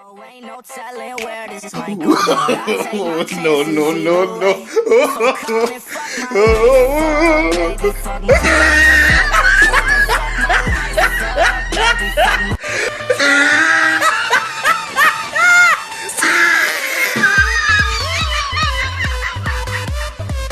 Ain't no telling where this is going to go. I take my chances No, no, no, either no. way. Fuck my baby, fuck my baby, fuck my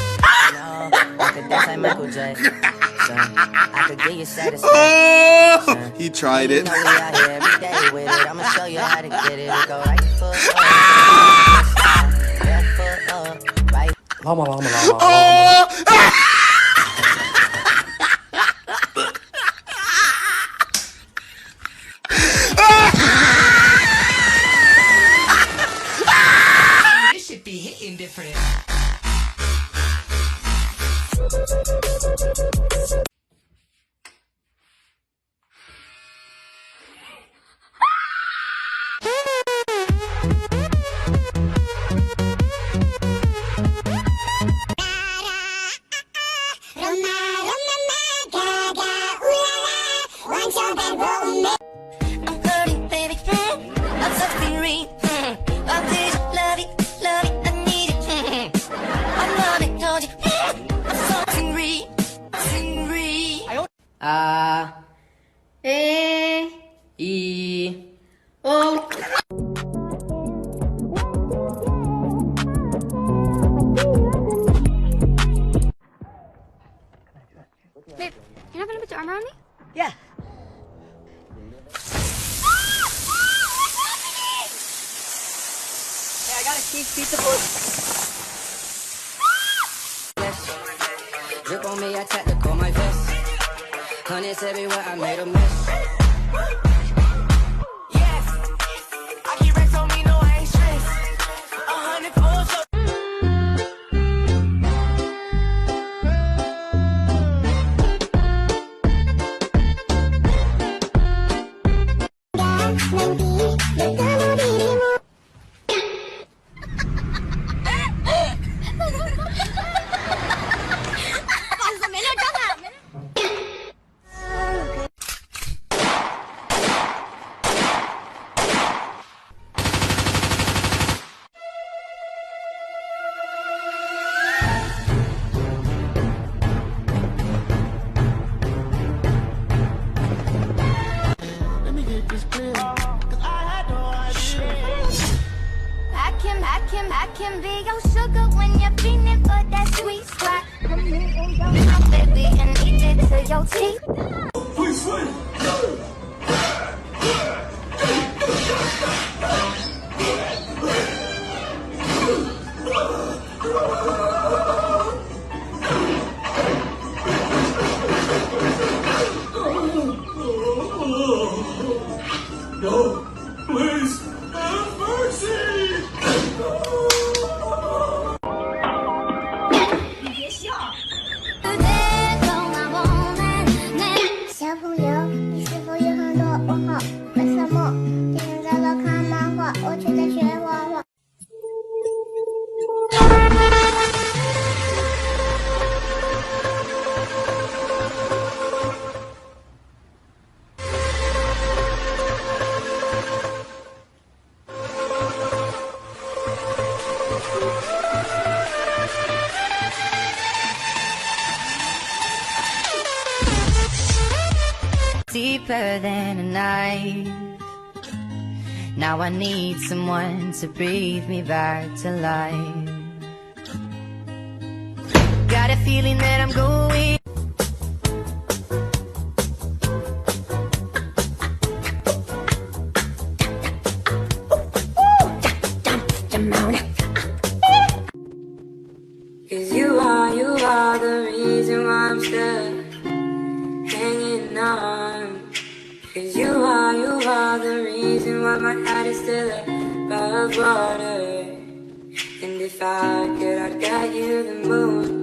I could dance like Michael Jackson. I could give you satisfaction. He tried You it. know we out here every day with it. I'ma show you how to get it. We go right foot up, left foot up, right. This should be hitting different. I'm flirting, baby. I'm sucking ring. I did love it, I need it. I love it, told you. I'm sucking ring, sing ring. A, E, I, O. Babe, you're not gonna put your arm around me? Yeah. Hey, I gotta keep pizza food. Drip on me, I tactical my vest. Honey's everywhere, I made a mess. Yes, I get racks on me, no, I ain't stressed. 100 pulls up. I can be your sugar when you're feeling for that sweet spot. Come here and go, my baby, and eat it to your teeth. Please wait. No, please, have mercy. Deeper than a knife. Now I need someone to breathe me back to life. Got a feeling that I'm going. Cause you are the reason why I'm still hanging on. Cause you are the reason why my head is still above water. And if I could, I'd get you the moon.